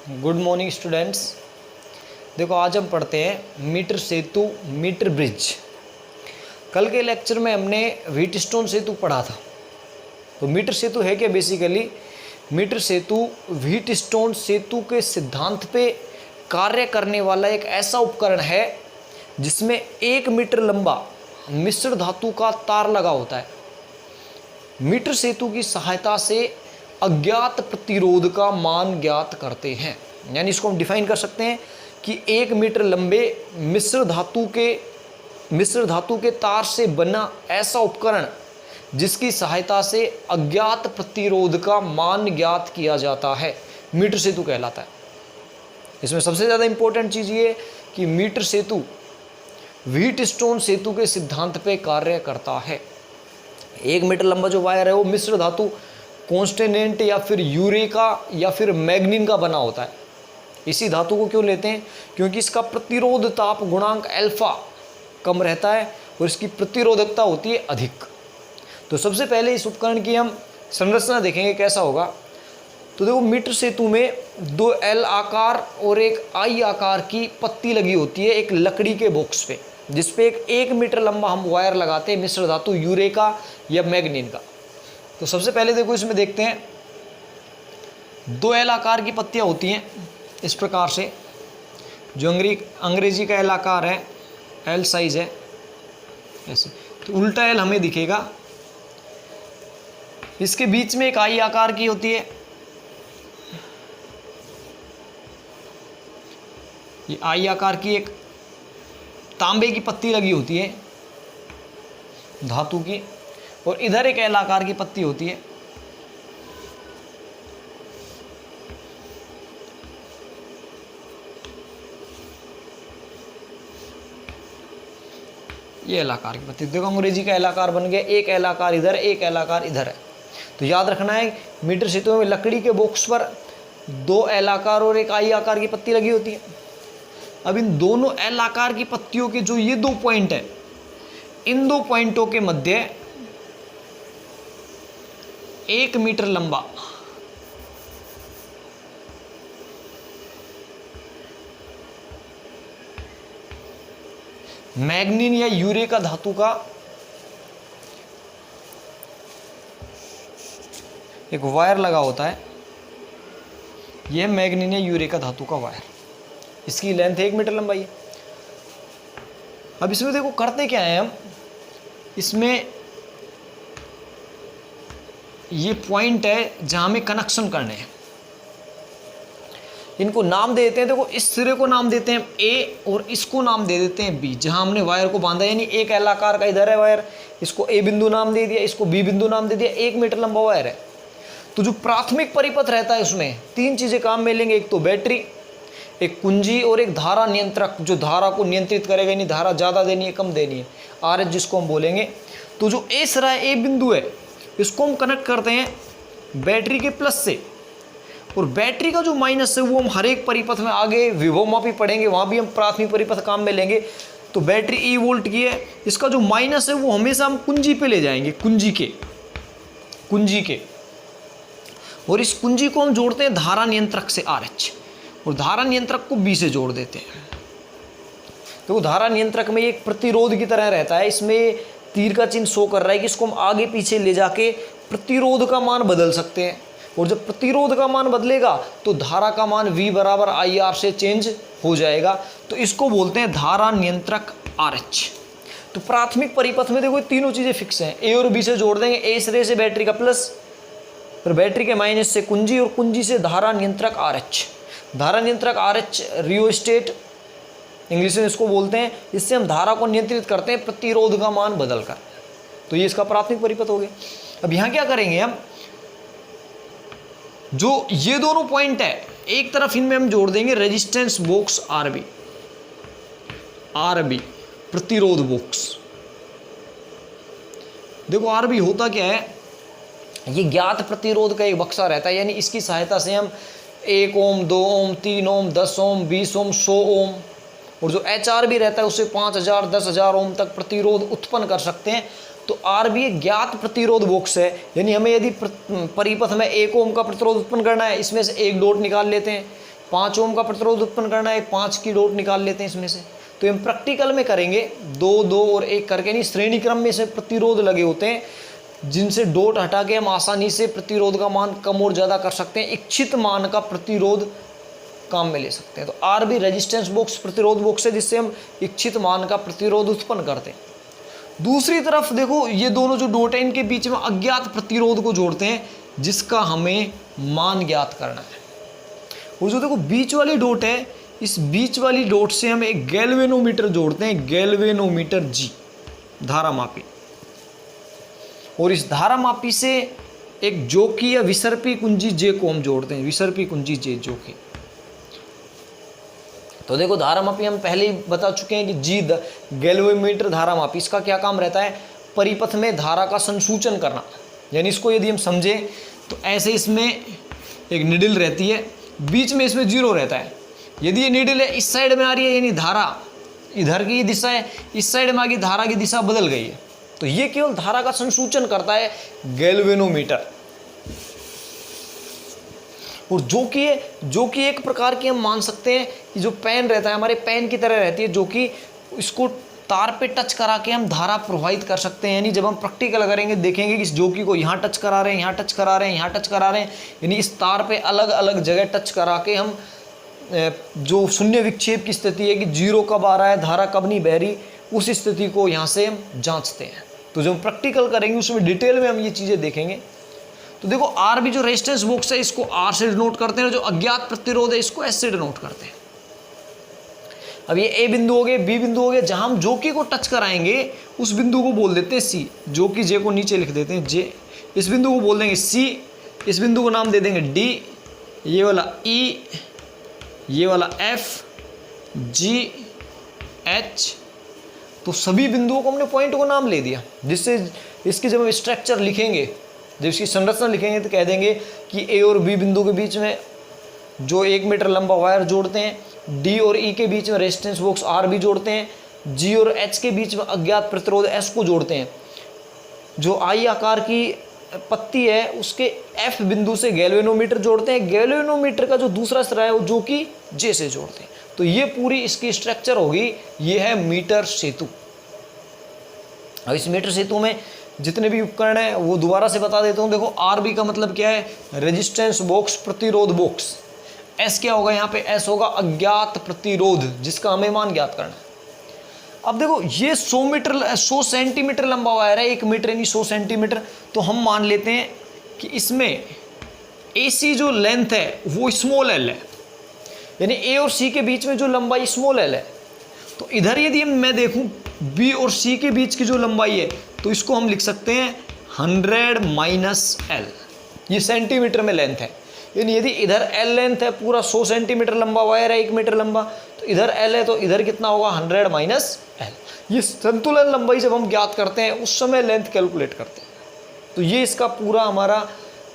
Good morning students. देखो आज हम पढ़ते हैं मीटर सेतु, मीटर ब्रिज। कल के लेक्चर में हमने व्हीटस्टोन सेतु पढ़ा था। तो मीटर सेतु है क्या? बेसिकली मीटर सेतु व्हीटस्टोन सेतु के सिद्धांत पे कार्य करने वाला एक ऐसा उपकरण है जिसमें 1 मीटर लंबा मिश्र धातु का तार लगा होता है। मीटर सेतु की सहायता से अज्ञात प्रतिरोध का मान ज्ञात करते हैं। यानी इसको हम डिफाइन कर सकते हैं कि 1 मीटर लंबे मिश्र धातु के तार से बना ऐसा उपकरण जिसकी सहायता से अज्ञात प्रतिरोध का मान ज्ञात किया जाता है, मीटर सेतु कहलाता है। इसमें सबसे ज़्यादा इंपॉर्टेंट चीज़ ये कि मीटर सेतु व्हीटस्टोन सेतु के सिद्धांत पे कार्य करता है। 1 मीटर लंबा जो वायर है वो मिश्र धातु कॉन्स्टेनेंट या फिर यूरेका या फिर मैग्नीन का बना होता है। इसी धातु को क्यों लेते हैं? क्योंकि इसका प्रतिरोध ताप गुणांक अल्फा कम रहता है और इसकी प्रतिरोधकता होती है अधिक। तो सबसे पहले इस उपकरण की हम संरचना देखेंगे कैसा होगा। तो देखो, मीटर सेतु में 2 एल आकार और एक आई आकार की पत्ती लगी होती है एक लकड़ी के बॉक्स पे, जिसपे एक 1 मीटर लंबा हम वायर लगाते हैं मिश्र धातु यूरेका या मैग्नीन का। तो सबसे पहले देखो, इसमें देखते हैं 2 एल आकार की पत्तियां होती हैं इस प्रकार से। जो अंग्रेजी का एल आकार है, एल साइज है ऐसे, तो उल्टा एल हमें दिखेगा। इसके बीच में एक आई आकार की होती है। ये आई आकार की एक तांबे की पत्ती लगी होती है धातु की, और इधर एक एल आकार की पत्ती होती है। ये एल आकार की पत्ती। देखो, अंग्रेजी का एल आकार बन गया। एक एल आकार इधर, एक एल आकार इधर है। तो याद रखना है, मीटर सेतु में लकड़ी के बॉक्स पर 2 एल आकार और एक आई आकार की पत्ती लगी होती है। अब इन दोनों एल आकार की पत्तियों के जो ये 2 पॉइंट है, इन 2 पॉइंटों के मध्य 1 मीटर लंबा मैग्नीन या यूरेका धातु का एक वायर लगा होता है। यह मैग्नीन या यूरेका धातु का वायर, इसकी लेंथ 1 मीटर लंबाई है। अब इसमें देखो करते क्या है हम, इसमें ये पॉइंट है जहां हमें कनेक्शन करने हैं। इनको नाम दे देते हैं। देखो, इस सिरे को नाम देते हैं ए और इसको नाम दे देते हैं बी, जहां हमने वायर को बांधा। यानी एक एल आकार का इधर है वायर, इसको ए बिंदु नाम दे दिया, इसको बी बिंदु नाम दे दिया। 1 मीटर लंबा वायर है। तो जो प्राथमिक परिपथ रहता है उसमें 3 चीजें काम में लेंगे। एक तो बैटरी, एक कुंजी और एक धारा नियंत्रक, जो धारा को नियंत्रित करेगा। यानी धारा ज़्यादा देनी है, कम देनी है, आर एच जिसको हम बोलेंगे। तो जो ए सिरा है, ए बिंदु है, इसको हम कनेक्ट करते हैं बैटरी के प्लस से, और बैटरी का जो माइनस है वो हम हर एक परिपथ में आगे विभवमापी पढ़ेंगे, वहाँ भी हम प्राथमिक परिपथ काम में लेंगे। तो बैटरी ई वोल्ट की है, इसका जो माइनस है वो हमेशा हम कुंजी पे ले जाएंगे, कुंजी के। और इस कुंजी को हम जोड़ते हैं धारा नियंत्रक से आर एच, और धारा नियंत्रक को बी से जोड़ देते हैं। तो धारा नियंत्रक में एक प्रतिरोध की तरह रहता है। इसमें तीर का चिन्ह शो कर रहा है कि इसको हम आगे पीछे ले जाके प्रतिरोध का मान बदल सकते हैं। और जब प्रतिरोध का मान बदलेगा तो धारा का मान V बराबर IR से चेंज हो जाएगा। तो इसको बोलते हैं धारा नियंत्रक RH। तो प्राथमिक परिपथ में देखो ये तीनों चीजें फिक्स हैं। ए और बी से जोड़ देंगे, ए सिरे से बैटरी का प्लस, फिर बैटरी के माइनस से कुंजी, और कुंजी से धारा नियंत्रक RH। धारा नियंत्रक RH रियोस्टेट इंग्लिश में इसको बोलते हैं। इससे हम धारा को नियंत्रित करते हैं प्रतिरोध का मान बदलकर। तो ये इसका प्राथमिक परिपथ हो गया। अब यहाँ क्या करेंगे हम, जो ये दोनों पॉइंट है एक तरफ, इनमें हम जोड़ देंगे रेजिस्टेंस बॉक्स आरबी, प्रतिरोध बॉक्स। देखो आरबी होता क्या है, ये ज्ञात प्रतिरोध का एक बक्सा रहता है। यानी इसकी सहायता से हम 1 ओम, 2 ओम, 3 ओम, 10 ओम, 20 ओम, 100 ओम, और जो HR भी रहता है उससे 5000, 10,000 ओम तक प्रतिरोध उत्पन्न कर सकते हैं। तो आरबी एक ज्ञात प्रतिरोध बॉक्स है। यानी हमें यदि परिपथ में 1 ओम का प्रतिरोध उत्पन्न करना है, इसमें से एक डॉट निकाल लेते हैं, 5 ओम का प्रतिरोध उत्पन्न करना है, 5 की डॉट निकाल लेते हैं इसमें से। तो हम प्रैक्टिकल में करेंगे 2 2 और 1 करके, नहीं श्रेणी क्रम में से प्रतिरोध लगे होते हैं जिनसे डॉट हटा के हम आसानी से प्रतिरोध का मान कम और ज़्यादा कर सकते हैं, इच्छित मान का प्रतिरोध काम में ले सकते हैं। तो आर भी रेजिस्टेंस बॉक्स, प्रतिरोध बॉक्स है जिससे हम इच्छित मान का प्रतिरोध उत्पन्न करते हैं। दूसरी तरफ देखो ये दोनों जो डॉट है इनके बीच में अज्ञात प्रतिरोध को जोड़ते हैं जिसका हमें मान ज्ञात करना है। और जो देखो बीच वाली डॉट है, इस बीच वाली डॉट से हम एक गैल्वेनोमीटर जोड़ते हैं, गैल्वेनोमीटर जी, धारा मापी, और इस धारा मापी से एक जोकी या विसर्पी कुंजी जे को हम जोड़ते हैं, विसर्पी कुंजी जे जोकी। तो देखो धारा मापी हम पहले ही बता चुके हैं कि जी गैल्वेनोमीटर धारा मापी, इसका क्या काम रहता है, परिपथ में धारा का संसूचन करना। यानी इसको यदि हम समझे तो ऐसे इसमें एक निडल रहती है, बीच में इसमें 0 रहता है। यदि ये नीडल है इस साइड में आ रही है यानी धारा इधर की दिशा है, इस साइड में आ गई धारा की दिशा बदल गई है, तो ये केवल धारा का संसूचन करता है गैल्वेनोमीटर। और जो कि एक प्रकार की हम मान सकते हैं कि जो पेन रहता है हमारे पेन की तरह रहती है, जो कि इसको तार पे टच करा के हम धारा प्रवाहित कर सकते हैं। यानी जब हम प्रैक्टिकल करेंगे देखेंगे कि इस जोकी को यहाँ टच करा रहे हैं, यहाँ टच करा रहे हैं, यहाँ टच करा रहे हैं, यानी इस तार पे अलग अलग जगह टच करा के हम जो शून्य विक्षेप की स्थिति है कि 0 कब आ रहा है, धारा कब नहीं बह रही, उस स्थिति को यहाँ से हम जांचते हैं। तो जब हम प्रैक्टिकल करेंगे उसमें डिटेल में हम ये चीज़ें देखेंगे। तो देखो आर भी जो रेजिस्टेंस बॉक्स है इसको आर से डिनोट करते हैं, जो अज्ञात प्रतिरोध है इसको एस से डिनोट करते हैं। अब ये ए बिंदु हो गए, बी बिंदु हो गए, जहां हम जोकी को टच कराएंगे उस बिंदु को बोल देते हैं सी, जोकी जे को नीचे लिख देते हैं जे, इस बिंदु को बोल देंगे सी, इस बिंदु को नाम दे देंगे डी, ये वाला ई, ये वाला एफ, जी, एच। तो सभी बिंदुओं को हमने पॉइंट को नाम ले दिया, जिससे इसकी जब हम स्ट्रक्चर लिखेंगे, जब इसकी संरचना लिखेंगे तो कह देंगे कि ए और बी बिंदु के बीच में जो 1 मीटर लंबा वायर जोड़ते हैं, डी और ई के बीच में रेजिस्टेंस बॉक्स आर भी जोड़ते हैं, जी और एच के बीच में अज्ञात प्रतिरोध एस को जोड़ते हैं, जो आई आकार की पत्ती है उसके एफ बिंदु से गैल्वेनोमीटर जोड़ते हैं, गैल्वेनोमीटर का जो दूसरा सिरा है वो जो कि जे से जोड़ते हैं। तो ये पूरी इसकी स्ट्रक्चर होगी, ये है मीटर सेतु। अब इस मीटर सेतु में जितने भी उपकरण है वो दोबारा से बता देता हूँ। देखो आरबी का मतलब क्या है, रेजिस्टेंस बॉक्स, प्रतिरोध बॉक्स। एस क्या होगा यहाँ पे, एस होगा अज्ञात प्रतिरोध जिसका हमें मान ज्ञात करना है। अब देखो ये 100 सेंटीमीटर लंबा वायर है, 1 मीटर यानी 100 सेंटीमीटर। तो हम मान लेते हैं कि इसमें AC जो लेंथ है वो स्मॉल एल है, यानी ए और सी के बीच में जो लंबाई स्मॉल एल है। तो इधर यदि मैं देखूं बी और सी के बीच की जो लंबाई है तो इसको हम लिख सकते हैं 100 माइनस एल, ये सेंटीमीटर में लेंथ है। यानी यदि इधर एल लेंथ है, पूरा 100 सेंटीमीटर लंबा वायर है, 1 मीटर लंबा, तो इधर एल है तो इधर कितना होगा 100 माइनस एल। ये संतुलन लंबाई जब हम ज्ञात करते हैं उस समय लेंथ कैलकुलेट करते हैं। तो ये इसका पूरा हमारा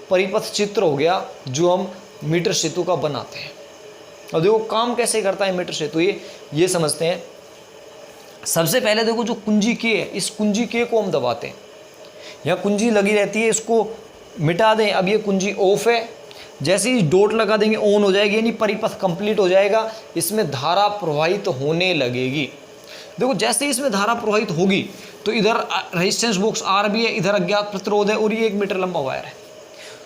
परिपथ चित्र हो गया जो हम मीटर सेतु का बनाते हैं। और देखो काम कैसे करता है मीटर सेतु, ये समझते हैं। सबसे पहले देखो जो कुंजी के है, इस कुंजी के को हम दबाते हैं, यहाँ कुंजी लगी रहती है, इसको मिटा दें। अब ये कुंजी ऑफ है, जैसे ही डॉट लगा देंगे ऑन हो जाएगी, यानी परिपथ कंप्लीट हो जाएगा, इसमें धारा प्रवाहित होने लगेगी। देखो जैसे ही इसमें धारा प्रवाहित होगी तो इधर रेजिस्टेंस बॉक्स आर भी है, इधर अज्ञात प्रतिरोध है और ये 1 मीटर लंबा वायर है।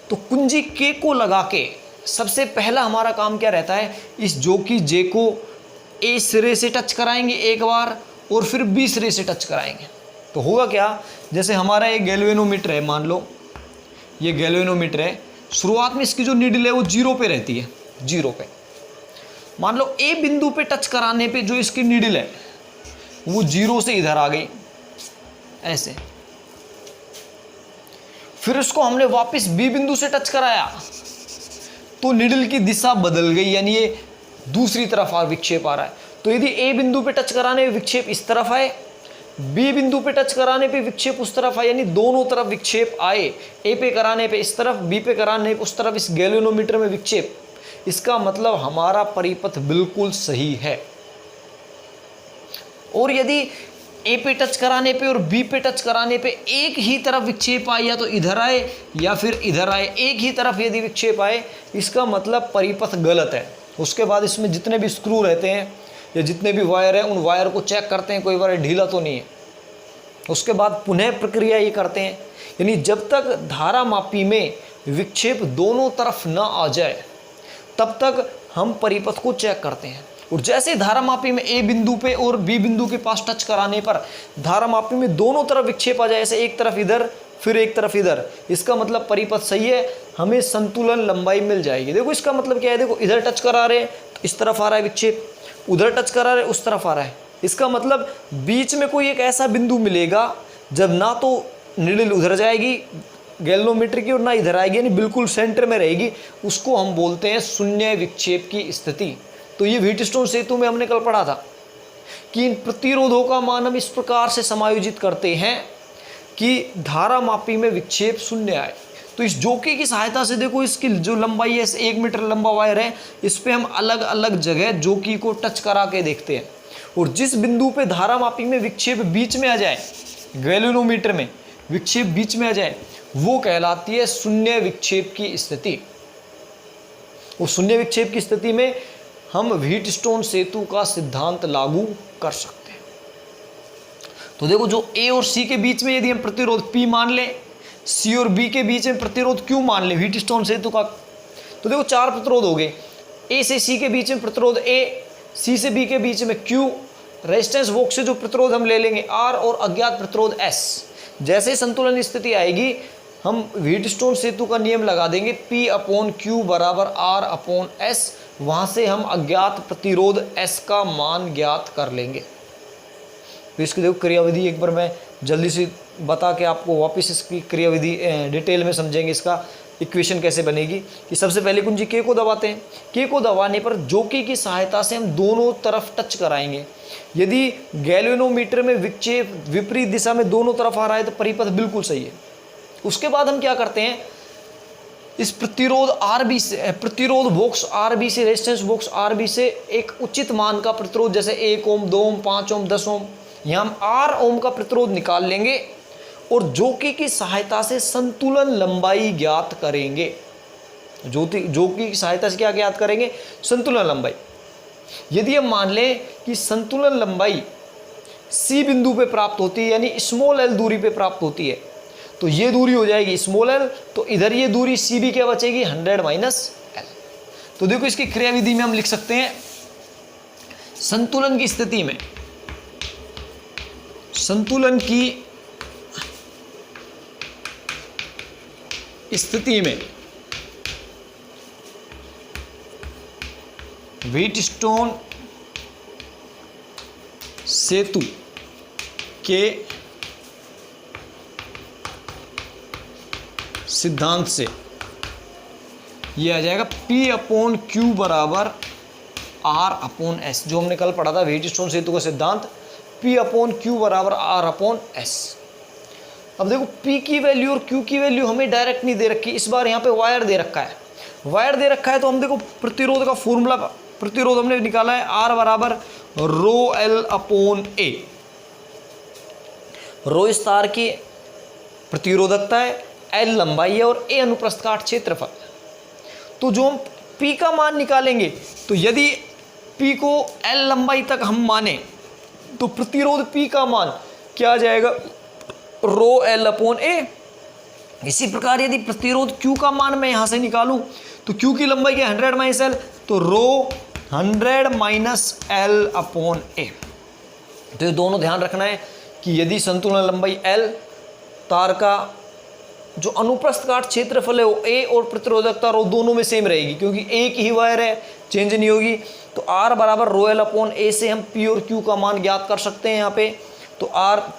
तो कुंजी के को लगा के सबसे पहला हमारा काम क्या रहता है, इस जोकी जे को ए सिरे से टच कराएंगे एक बार और फिर बी सिरे से टच कराएंगे। तो होगा क्या, जैसे हमारा एक गैल्वेनोमीटर है, मान लो ये गैल्वेनोमीटर है, शुरुआत में इसकी जो नीडल है वो 0 पे रहती है, 0 पे। मान लो ए बिंदु पे टच कराने पे जो इसकी नीडल है वो 0 से इधर आ गई ऐसे, फिर उसको हमने वापस बी बिंदु से टच कराया तो नीडल की दिशा बदल गई, यानी ये दूसरी तरफ विक्षेप आ रहा है। तो यदि ए बिंदु पे टच कराने पे विक्षेप इस तरफ आए, बी बिंदु पे टच कराने पे विक्षेप उस तरफ आए, यानी दोनों तरफ विक्षेप आए, ए पे कराने पे इस तरफ, बी पे कराने पे उस तरफ, इस गैल्वेनोमीटर में विक्षेप, इसका मतलब हमारा परिपथ बिल्कुल सही है। और यदि ए पे टच कराने पे और बी पे टच कराने पे एक ही तरफ विक्षेप आए, या तो इधर आए या फिर इधर आए, एक ही तरफ यदि विक्षेप आए, इसका मतलब परिपथ गलत है। उसके बाद इसमें जितने भी स्क्रू रहते हैं या जितने भी वायर हैं, उन वायर को चेक करते हैं कोई वायर ढीला तो नहीं है। उसके बाद पुनः प्रक्रिया ये करते हैं, यानी जब तक धारा मापी में विक्षेप दोनों तरफ न आ जाए तब तक हम परिपथ को चेक करते हैं। और जैसे धारा मापी में ए बिंदु पे और बी बिंदु के पास टच कराने पर धारा मापी में दोनों तरफ विक्षेप आ जाए, ऐसे एक तरफ इधर फिर एक तरफ इधर, इसका मतलब परिपथ सही है, हमें संतुलन लंबाई मिल जाएगी। देखो इसका मतलब क्या है, देखो इधर टच करा रहे तो इस तरफ आ रहा है विक्षेप, उधर टच करा रहे उस तरफ आ रहा है। इसका मतलब बीच में कोई एक ऐसा बिंदु मिलेगा जब ना तो नीडल उधर जाएगी गैल्वेनोमीटर की और ना इधर आएगी, यानी बिल्कुल सेंटर में रहेगी, उसको हम बोलते हैं शून्य विक्षेप की स्थिति। तो ये व्हीटस्टोन सेतु में हमने कल पढ़ा था कि इन प्रतिरोधों का मान हम इस प्रकार से समायोजित करते हैं कि धारा मापी में विक्षेप शून्य आए। तो इस जोकी की सहायता से देखो इसकी जो लंबाई है, 1 मीटर लंबा वायर है, इस पे हम अलग अलग जगह जोकी को टच करा के देखते हैं, और जिस बिंदु पे धारा मापी में विक्षेप बीच में आ जाए, गैल्वेनोमीटर में विक्षेप बीच में आ जाए, वो कहलाती है शून्य विक्षेप की स्थिति। उस शून्य विक्षेप की स्थिति में हम व्हीटस्टोन सेतु का सिद्धांत लागू कर सकते हैं। तो देखो जो ए और सी के बीच में यदि हम प्रतिरोध P मान लें, सी और बी के बीच में प्रतिरोध Q मान लें व्हीटस्टोन सेतु का, तो देखो 4 प्रतिरोध हो गए। ए से सी के बीच में प्रतिरोध A, सी से बी के बीच में Q, रेजिस्टेंस बॉक्स से जो प्रतिरोध हम ले लेंगे R, और अज्ञात प्रतिरोध S। जैसे संतुलन स्थिति आएगी हम व्हीटस्टोन सेतु का नियम लगा देंगे, P/Q बराबर R/S, वहाँ से हम अज्ञात प्रतिरोध S का मान ज्ञात कर लेंगे। तो इसकी देखो क्रियाविधि एक बार मैं जल्दी से बता के आपको वापस इसकी क्रियाविधि डिटेल में समझेंगे, इसका इक्वेशन कैसे बनेगी। कि सबसे पहले कुंजी K को दबाते हैं, K को दबाने पर जोकी की सहायता से हम दोनों तरफ टच कराएंगे। यदि गैल्वेनोमीटर में विक्षेप विपरीत दिशा में दोनों तरफ आ रहा है तो परिपथ बिल्कुल सही है। उसके बाद हम क्या करते हैं, इस प्रतिरोध RB से, प्रतिरोध बॉक्स RB से, रेजिस्टेंस बॉक्स RB से एक उचित मान का प्रतिरोध, जैसे 1 ओम, 2 ओम, 5 ओम, 10 ओम, यहाँ हम R ओम का प्रतिरोध निकाल लेंगे और जोकी की सहायता से संतुलन लंबाई ज्ञात करेंगे। जोकी की सहायता से क्या ज्ञात करेंगे, संतुलन लंबाई। यदि हम मान लें कि संतुलन लंबाई C बिंदु पे प्राप्त होती है, यानी स्मॉल l दूरी पे प्राप्त होती है, तो ये दूरी हो जाएगी स्मॉल l, तो इधर ये दूरी C भी क्या बचेगी, 100 माइनस l। तो देखो इसकी क्रियाविधि में हम लिख सकते हैं, संतुलन की स्थिति में, संतुलन की स्थिति में व्हीटस्टोन सेतु के सिद्धांत से ये आ जाएगा P/Q बराबर R/S, जो हमने कल पढ़ा था व्हीटस्टोन सेतु का सिद्धांत, P/Q बराबर R/S। अब देखो P की वैल्यू और Q की वैल्यू हमें डायरेक्ट नहीं दे रखी, इस बार यहाँ पे वायर दे रखा है। वायर दे रखा है तो हम देखो प्रतिरोध का फॉर्मूला, प्रतिरोध हमने निकाला है R बराबर ρl/A। रो इस तार की प्रतिरोधकता है, L लंबाई है और A अनुप्रस्थ काट क्षेत्रफल। तो जो हम P का मान निकालेंगे, तो यदि P को L लंबाई तक हम माने तो प्रतिरोध P का मान क्या आ जाएगा, ρl/A। इसी प्रकार यदि प्रतिरोध Q का मान मैं यहाँ से निकालूं तो Q की लंबाई क्या 100 माइनस L, तो ρ 100 माइनस L/A। तो ये दोनों ध्यान रखना है कि यदि संतुलन लंबाई L, तार का जो अनुप्रस्थ काट क्षेत्रफल है वो A और प्रतिरोधकता रो दोनों में सेम रहेगी, क्योंकि एक ही वायर है, चेंज नहीं होगी। तो R बराबर ρl/A से हम P और Q का मान ज्ञात कर सकते हैं यहाँ पे। तो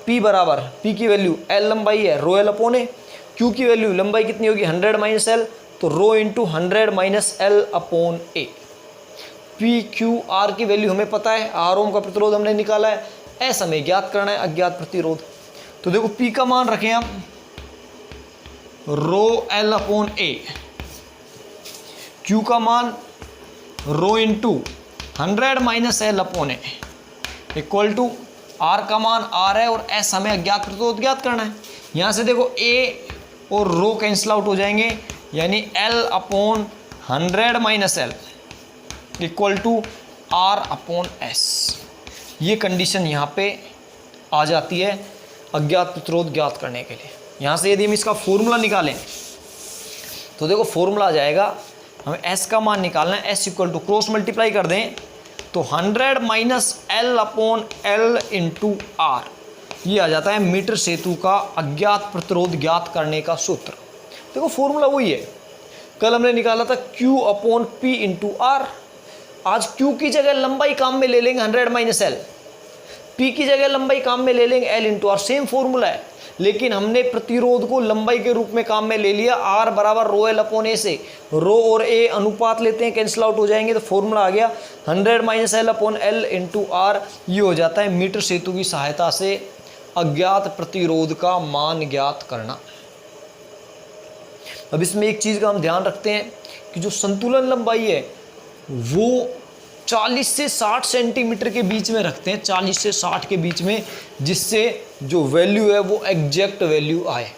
P बराबर, P की वैल्यू L लंबाई है ρl/A, Q की वैल्यू लंबाई कितनी होगी 100 माइनस L, तो ρ इंटू 100 माइनस L/A। PQR की वैल्यू हमें पता है, R ओम का प्रतिरोध हमने निकाला है, S हमें ज्ञात करना है अज्ञात प्रतिरोध। तो देखो P का मान रखें हम ρl/A, Q का मान ρ into 100 minus L/A equal to R का मान R है और S हमें अज्ञात प्रतिरोध ज्ञात करना है। यहाँ से देखो A और ρ कैंसिल आउट हो जाएंगे, यानी L/100 minus L equal to R/S। ये कंडीशन यहाँ पे आ जाती है अज्ञात प्रतिरोध ज्ञात करने के लिए। यहाँ से यदि हम इसका फॉर्मूला निकालें तो देखो फॉर्मूला आ जाएगा, हमें S का मान निकालना है, S equal to cross multiply कर दें तो 100 माइनस L/L इंटू R, ये आ जाता है मीटर सेतु का अज्ञात प्रतिरोध ज्ञात करने का सूत्र। देखो फॉर्मूला वही है, कल हमने निकाला था Q/P इंटू R। आज Q की जगह लंबाई काम में ले लेंगे 100 माइनस L, P की जगह लंबाई काम में ले लेंगे L into R, same formula है, लेकिन हमने प्रतिरोध को लंबाई के रूप में काम में ले लिया। R बराबर ρL/A से, रो और A अनुपात लेते हैं, कैंसिल आउट हो जाएंगे, तो फॉर्मूला आ गया 100 माइनस L/L इंटू R। ये हो जाता है मीटर सेतु की सहायता से अज्ञात प्रतिरोध का मान ज्ञात करना। अब इसमें एक चीज़ का हम ध्यान रखते हैं कि जो संतुलन लंबाई है वो 40 से 60 सेंटीमीटर के बीच में रखते हैं, 40 से 60 के बीच में, जिससे जो वैल्यू है वो एग्जैक्ट वैल्यू आए।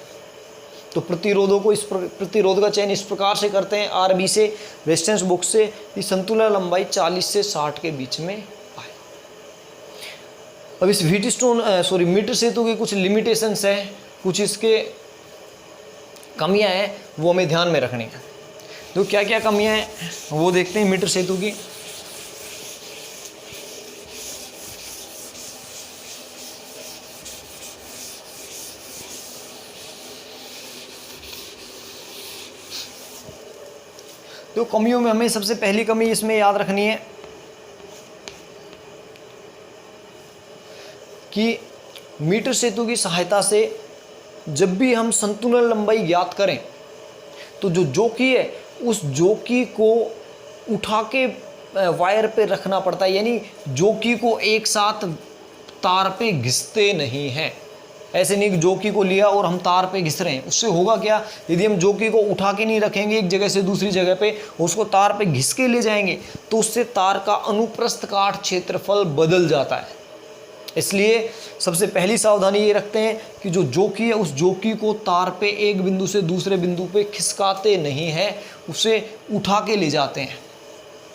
तो प्रतिरोधों को प्रतिरोध का चयन इस प्रकार से करते हैं RB से, रेजिस्टेंस बॉक्स से, कि संतुलन लंबाई 40 से 60 के बीच में आए। अब इस मीटर सेतु की कुछ लिमिटेशंस हैं, कुछ इसके कमियां हैं, वो हमें ध्यान में रखनी है। तो क्या क्या कमियां हैं वो देखते हैं मीटर सेतु की। तो कमियों में हमें सबसे पहली कमी इसमें याद रखनी है कि मीटर सेतु की सहायता से जब भी हम संतुलन लंबाई ज्ञात करें तो जो जोकी है उस जोकी को उठा के वायर पे रखना पड़ता है, यानी जोकी को एक साथ तार पे घिसते नहीं हैं। ऐसे नहीं कि जोकी को लिया और हम तार पे घिस रहे हैं, उससे होगा क्या, यदि हम जोकी को उठा के नहीं रखेंगे एक जगह से दूसरी जगह पे, उसको तार पे घिस के ले जाएंगे तो उससे तार का अनुप्रस्थ काट क्षेत्रफल बदल जाता है। इसलिए सबसे पहली सावधानी ये रखते हैं कि जो जोकी है उस जोकी को तार पे एक बिंदु से दूसरे बिंदु पे खिसकाते नहीं हैं, उसे उठा के ले जाते हैं,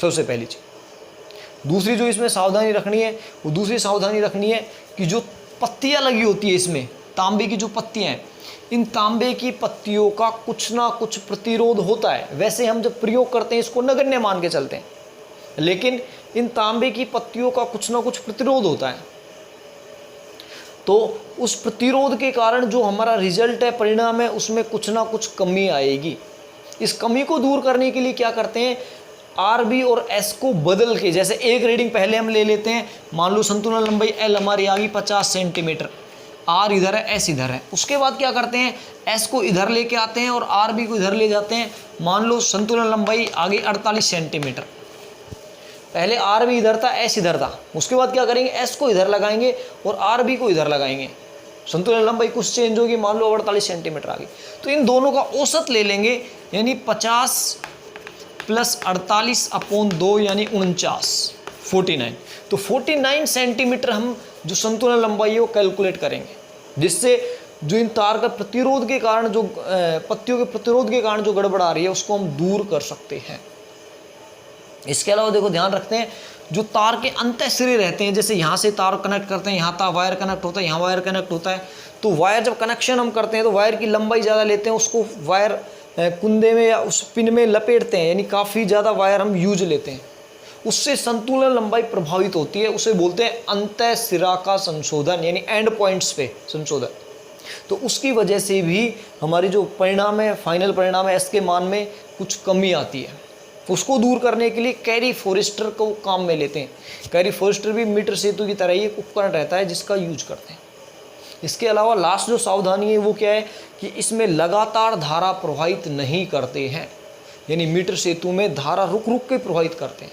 सबसे पहली चीज़। दूसरी जो इसमें सावधानी रखनी है वो दूसरी सावधानी रखनी है कि जो पत्तियां लगी होती है इसमें, तांबे की जो पत्तियां हैं, इन तांबे की पत्तियों का कुछ ना कुछ प्रतिरोध होता है। वैसे हम जब प्रयोग करते हैं इसको नगण्य मान के चलते हैं, लेकिन इन तांबे की पत्तियों का कुछ ना कुछ प्रतिरोध होता है। तो उस प्रतिरोध के कारण जो हमारा रिजल्ट है, परिणाम है, उसमें कुछ ना कुछ कमी आएगी। इस कमी को दूर करने के लिए क्या करते हैं, RB और S को बदल के, जैसे एक रीडिंग पहले हम ले लेते हैं, मान लो संतुलन लंबाई L हमारी आ गई 50 सेंटीमीटर, R इधर है, S इधर है। उसके बाद क्या करते हैं, S को इधर लेके आते हैं और RB को इधर ले जाते हैं। मान लो संतुलन लंबाई आ गई 48 सेंटीमीटर, पहले RB इधर था, S इधर था। उसके बाद क्या करेंगे, S को इधर लगाएंगे और RB को इधर लगाएंगे, संतुलन लंबाई कुछ चेंज होगी, मान लो 48 सेंटीमीटर आ गई। तो इन दोनों का औसत ले लेंगे, यानी 50 प्लस 48/2 यानी 49 तो 49 सेंटीमीटर हम जो संतुलन लंबाई है वो कैलकुलेट करेंगे, जिससे जो इन तार का प्रतिरोध के कारण, जो पत्तियों के प्रतिरोध के कारण जो गड़बड़ आ रही है उसको हम दूर कर सकते हैं। इसके अलावा देखो ध्यान रखते हैं, जो तार के अंतः सिरे रहते हैं, जैसे यहाँ से तार कनेक्ट करते हैं, यहाँ तार वायर कनेक्ट होता है, यहाँ वायर कनेक्ट होता है, तो वायर जब कनेक्शन हम करते हैं तो वायर की लंबाई ज़्यादा लेते हैं, उसको वायर कुंदे में या उस पिन में लपेटते हैं, यानी काफ़ी ज़्यादा वायर हम यूज लेते हैं, उससे संतुलन लंबाई प्रभावित होती है। उसे बोलते हैं अंतः सिरा का संशोधन, यानी एंड पॉइंट्स पे संशोधन। तो उसकी वजह से भी हमारी जो परिणाम है, फाइनल परिणाम है, S के मान में कुछ कमी आती है। उसको दूर करने के लिए कैरी फोरेस्टर को काम में लेते हैं। कैरी फोरेस्टर भी मीटर सेतु की तरह ही एक उपकरण रहता है जिसका यूज करते हैं। इसके अलावा लास्ट जो सावधानी है वो क्या है कि इसमें लगातार धारा प्रवाहित नहीं करते हैं, यानी मीटर सेतु में धारा रुक रुक के प्रवाहित करते हैं।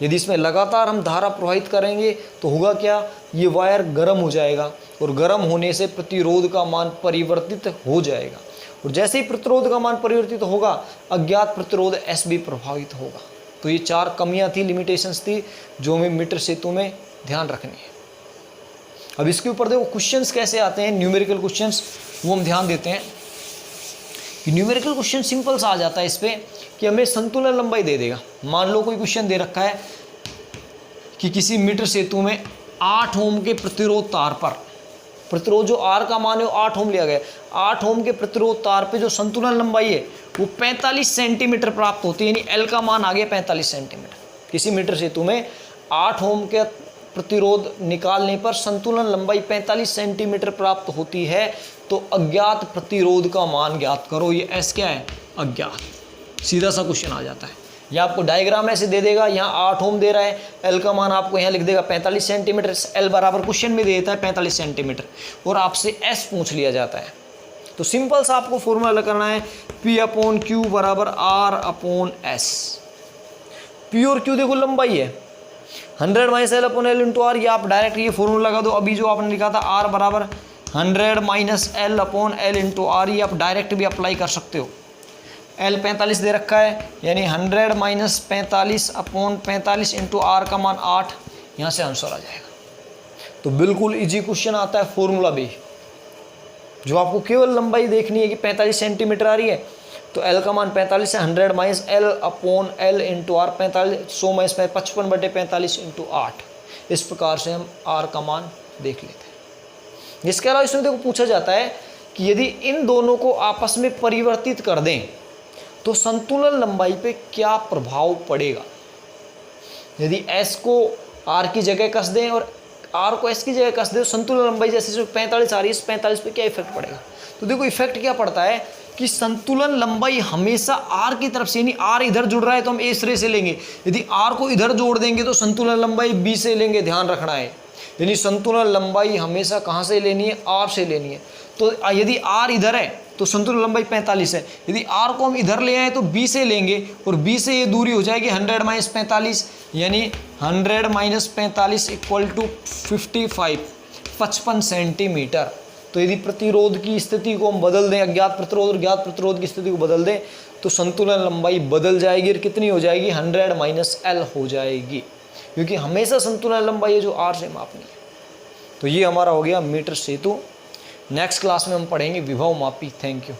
यदि इसमें लगातार हम धारा प्रवाहित करेंगे तो होगा क्या, ये वायर गर्म हो जाएगा और गर्म होने से प्रतिरोध का मान परिवर्तित हो जाएगा, और जैसे ही प्रतिरोध का मान परिवर्तित होगा अज्ञात प्रतिरोध S भी प्रभावित होगा। तो ये 4 कमियां थी, लिमिटेशंस थी, जो हमें मीटर सेतु में ध्यान रखनी है। अब इसके ऊपर देखो क्वेश्चंस कैसे आते हैं, न्यूमेरिकल क्वेश्चंस, वो हम ध्यान देते हैं कि न्यूमेरिकल क्वेश्चन सिंपल सा आ जाता है इस पर कि हमें संतुलन लंबाई दे देगा। मान लो कोई क्वेश्चन दे रखा है कि किसी मीटर सेतु में 8 ओम के प्रतिरोध तार पर, प्रतिरोध जो आर का मान है वो 8 ओम लिया गया, 8 ओम के प्रतिरोध तार पे जो संतुलन लंबाई है वो 45 सेंटीमीटर प्राप्त होती है, यानी एल का मान आ गया 45 सेंटीमीटर। किसी मीटर सेतु में 8 ओम के प्रतिरोध निकालने पर संतुलन लंबाई 45 सेंटीमीटर प्राप्त होती है, तो अज्ञात प्रतिरोध का मान ज्ञात करो। ये एस क्या है? अज्ञात। सीधा सा क्वेश्चन आ जाता है। या आपको डायग्राम ऐसे दे देगा, यहाँ 8 ओम दे रहा है, एल का मान आपको यहाँ लिख देगा 45 सेंटीमीटर, एल बराबर क्वेश्चन में दे देता है 45 सेंटीमीटर, और आपसे एस पूछ लिया जाता है। तो सिंपल सा आपको फॉर्मूला करना है, P/Q बराबर R/S। P और Q देखो लंबाई है, 100 - L/L इंटू आर, ये आप डायरेक्ट ये फॉर्मूला लगा दो। अभी जो आपने लिखा था R बराबर 100 - L/L इंटू आर, ये आप डायरेक्ट भी अप्लाई कर सकते हो। L 45 दे रखा है, यानी 100 - 45/45 इंटू आर का मान 8, यहाँ से आंसर आ जाएगा। तो बिल्कुल इजी क्वेश्चन आता है फॉर्मूला भी, जो आपको केवल लंबाई देखनी है कि 45 सेंटीमीटर आ रही है, तो L का मान 45 है, 100 - L/L इंटू आर, 100 - 55/45 इंटू 8। इस प्रकार से हम R का मान देख लेते हैं। इसके अलावा इसमें देखो पूछा जाता है कि यदि इन दोनों को आपस में परिवर्तित कर दें तो संतुलन लंबाई पे क्या प्रभाव पड़ेगा। यदि S को R की जगह कस दें और R को S की जगह कस दें, तो संतुलन लंबाई जैसे जो 45 आ रही है, इस 45 पे क्या इफेक्ट पड़ेगा। तो देखो इफेक्ट क्या पड़ता है कि संतुलन लंबाई हमेशा R की तरफ से, यानी R इधर जुड़ रहा है तो हम A सिरे से लेंगे, यदि R को इधर जोड़ देंगे तो संतुलन लंबाई B से लेंगे, ध्यान रखना है। यानी संतुलन लंबाई हमेशा कहाँ से लेनी है? R से लेनी है। तो यदि R इधर है तो संतुलन लंबाई 45 है, यदि R को हम इधर ले आए तो B से लेंगे, और B से ये दूरी हो जाएगी 100 - 45, यानी 100 - 45 इक्वल टू 55 सेंटीमीटर। तो यदि प्रतिरोध की स्थिति को हम बदल दें, अज्ञात प्रतिरोध और ज्ञात प्रतिरोध की स्थिति को बदल दें, तो संतुलन लंबाई बदल जाएगी, और कितनी हो जाएगी? 100 - L हो जाएगी, क्योंकि हमेशा संतुलन लंबाई है जो R से मापनी है। तो ये हमारा हो गया मीटर सेतु। नेक्स्ट क्लास में हम पढ़ेंगे विभव मापी। Thank you.